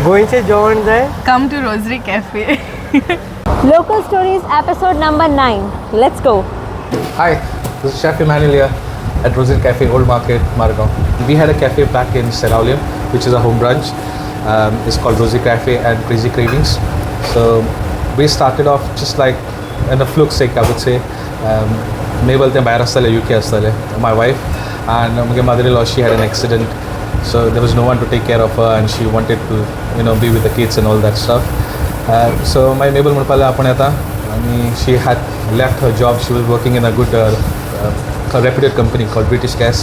गोयचे जेवण जाय. Come to Rosary Cafe. Local Stories episode number 9. Let's go. Hi, this is Chef Emmanuel here at Rosary Cafe, Old Market, Margao. We had a cafe back in Seraulium, which is a home branch. It's called Rosary Cafe and Crazy Cravings. So we started off just like in a fluke sake, I would say. Mabel te bayar astale, UK astale, my wife, and my mother-in-law, she had an accident. So there was no one to take care of her, and she wanted to, be with the kids and all that stuff. So my Mabel Munpala Apaneta, she had left her job. She was working in a good, reputed company called British Gas,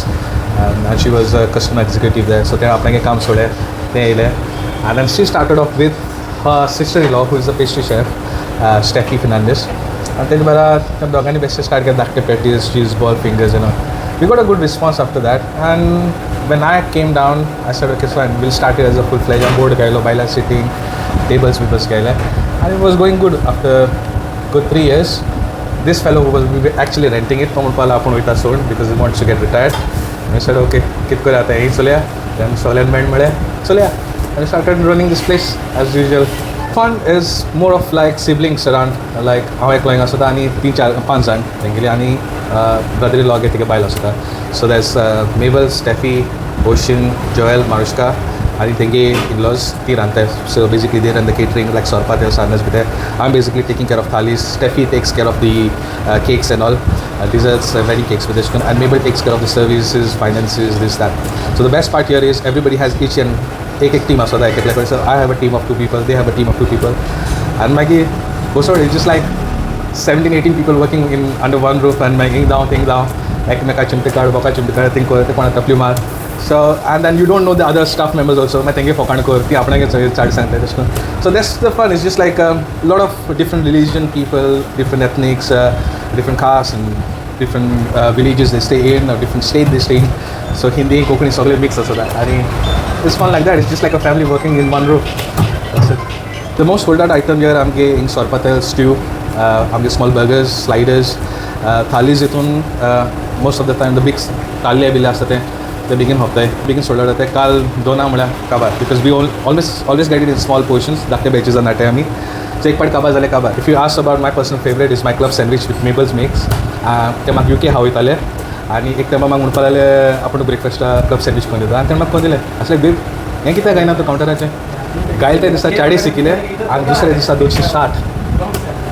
and she was a customer executive there. So they apne ke kaam chode, and then she started off with her sister-in-law, who is a pastry chef, Steffi Fernandez. And then we dogani best start get dakte patties, cheese ball, fingers, We got a good response after that. And when I came down, I said, okay, fine, we'll start it as a full-fledged board gailo, baila sitting, tables with us gaila. And it was going good after good 3 years. This fellow who was we were actually renting it from Upala upon Vita sold because he wants to get retired. And I said, okay, kit ko jata hai, solya. Then solid man made, solya. And I started running this place as usual. Fun is more of like siblings around, like how I going asota ani 3-4-5 jण तेंगेली आणि brother-in-law get तिके बायल asota. So there's Mabel, Steffi, Ocean, Joel, Marushka, आणि तेंगे in-laws ती रांधतात. So basically they run the catering like Sorpa there, Sarnas bhi there. I'm basically taking care of thalis. Steffi takes care of the cakes and all, desserts, wedding cakes with this, and Mabel takes care of the services, finances, this that. So the best part here is everybody has each and एक team असो like so I have a team of 2 people, they have a team of 2 people, and Maggie also it's just like 17-18 people working in under one roof and making down like meka chimte card boka chimte card think korte kona tapli mar. So and then you don't know the other staff members also. I think fokan ko ti apna ke charge center. So that's the fun. It's just like a lot of different religion people, different ethnics, different castes and different villages they stay in or different state they stay in. So Hindi, Konkani, Sogli mix also that. I mean, it's fun like that. It's just like a family working in one roof. That's it. The most sold out item here I'm getting sorpatel stew. I'm getting small burgers, sliders, thalis itun. Most of the time the big thalia bhi asate. They begin sold out ate. Kal dona mala kebab because we always get it in small portions. Dakte batches are not ami. So ek part kebab zale kebab. If you ask about my personal favorite is my club sandwich with Mabel's makes. Te mag UK how itale. आणि एक time म्हाका म्हणपा लागले आपण ब्रेकफास्टा club sandwich करून दिता आनी तेन्ना म्हाका कोण दिलें असले बेब हें कित्याक गायना तो कावंटराचें गायल त्या दिसा 40 शिकिले आनी दुसऱ्या दिसा 260.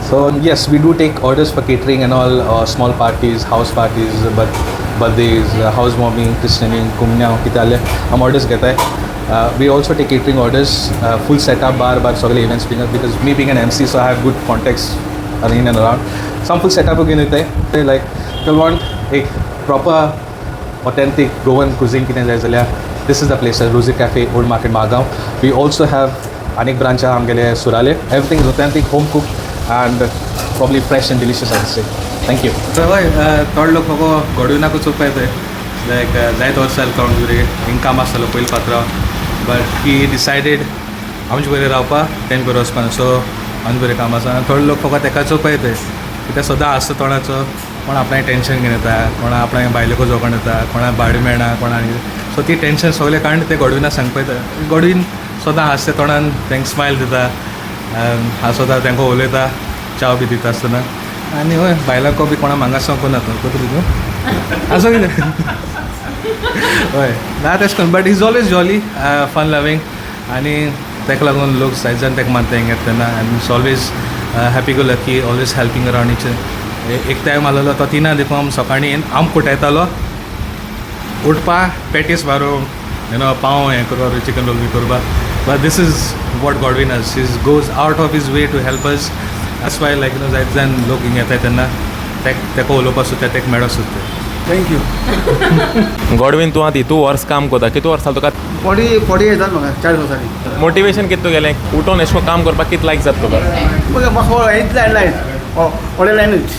So yes we do take orders for catering and all small parties house parties birthdays house warming christening कुमन्या कितें जालें आमी ऑर्डर्स घेताय. We also take catering orders, full setup, bar, सगळे events because me being an MC, so I have good contacts in and around. Some full setup again with it. Like, if you want a proper, authentic Goan cuisine, this is the place, Rosary Cafe, Old Market, Margao. We also have anek branch Surale. Everything is authentic, home cooked, and probably fresh and delicious, I would say. Thank you. So, third look, Goduna ko chupa ite. Like, that was sell count jure, income asalo poil patra. But he decided, आमचे बरे रावपा 10 बरो वचपाना. सो आमचे बरे काम आसा. थोडे लोक फकत एका चोवपा येताय. कित्याक सदां आसता तोंडाचो कोण आपणाक टेंशन घेवन येता, कोण आपणाक बायलेको जोकोन येता, कोणाक भाडे मेळना, कोणाक सो ती टेंशन सगळें काडून ते गॉडविनाक सांगपा येता. गॉडवीन सदां हांसता तोंडान तांकां स्मायल दिता, हांसोता तांकां उलयता, चाव बी दिता आसतना. आनी हय बायलांको बी कोणा मांगा सांगूं नाका तुका आसो कितें हय ना तेश कोन्न. But is always jolly, fun loving आनी ताका लागून लोक जायत जाण ताका मानता हिंगा येता तेन्ना. आनी it's always happy go lucky, always helping around etch. एक टायम आसलो तो 3 देखून आम सकाळीं आम कुटायतालो उठपा पॅटीस मारूंक पाव हें करपा चिकन रोल बी करपा. But this is what Godwin has. He goes out of his way to help us. That's why लायक जायत जाण लोक हिंगा येताय तेन्ना ताका उलोवपा सुद्दां ताका मेळो सुद्दां. Thank you. गॉडवीन तूं आतां इतू वर्स काम करता, कितू वर्स जाता तुका? 40 येतात म्हाका 40 वर्सांनी. मोटिवेशन कितू गेलें उठोन एशें काम करपाक कितें लायक जाता तुका? म्हाका म्हाका हेच लायन हॉटेल लायनूच.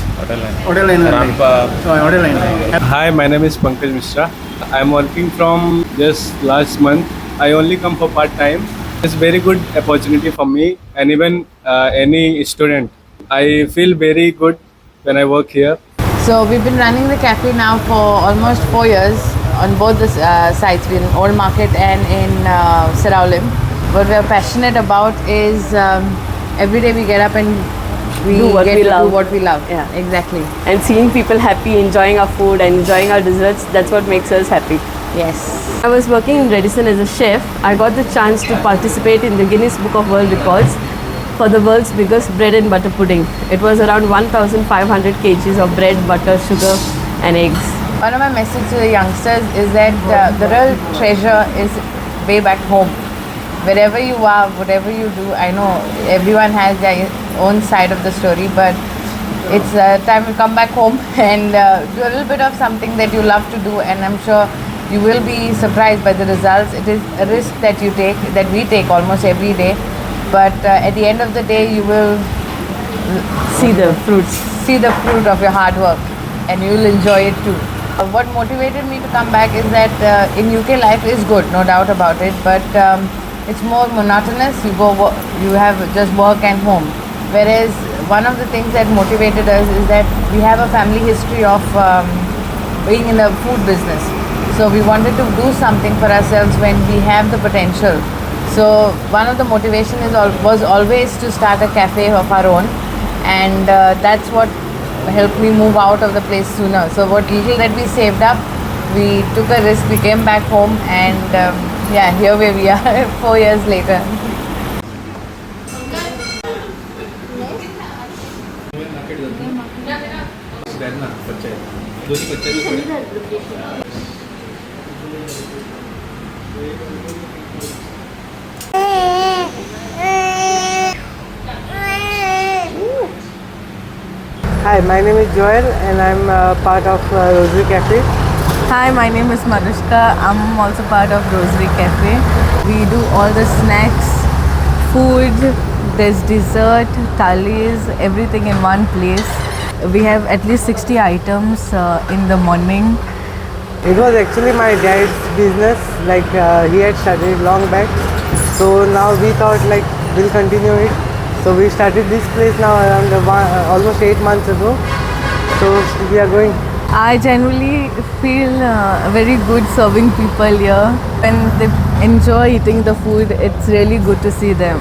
Hi, my name is Pankaj Mishra. I'm working from just last month. I only come for part time. It's very good opportunity for me and even any student. I feel very good when I work here. So we've been running the cafe now for almost 4 years on both the sites, in Old Market and in Seraulim. what we are passionate about is every day we get up and we Do what get we to love. do what we love. Yeah. Exactly. And seeing people happy, enjoying our food and enjoying our desserts, that's what makes us happy. Yes. I was working in Redison as a chef. I got the chance to participate in the Guinness Book of World Records for the world's biggest bread and butter pudding. It was around 1,500 kgs of bread, butter, sugar and eggs. One of my messages to the youngsters is that the real treasure is way back home. Wherever you are, whatever you do, I know everyone has their own side of the story, but it's time to come back home and do a little bit of something that you love to do, and I'm sure you will be surprised by the results. It is a risk that you take, that we take almost every day, but at the end of the day, you will See the fruits. see the fruit of your hard work and you will enjoy it too. What motivated me to come back is that in UK life is good, no doubt about it, but it's more monotonous. You have just work and home. Whereas one of the things that motivated us is that we have a family history of being in the food business. So we wanted to do something for ourselves when we have the potential. So one of the motivation was always to start a cafe of our own, and that's what helped me move out of the place sooner. So what little that we saved up, we took a risk, we came back home, and yeah, here we are 4 years later. Hi, my name is Joel and I'm part of Rosary Cafe. Hi, my name is Manushka. I'm also part of Rosary Cafe. We do all the snacks, food, there's dessert, thalis, everything in one place. We have at least 60 items in the morning. It was actually my dad's business, like he had started long back. So now we thought like we'll continue it. So we started this place now around almost 8 months ago. So we are going. I generally feel very good serving people here. When they enjoy eating the food, it's really good to see them.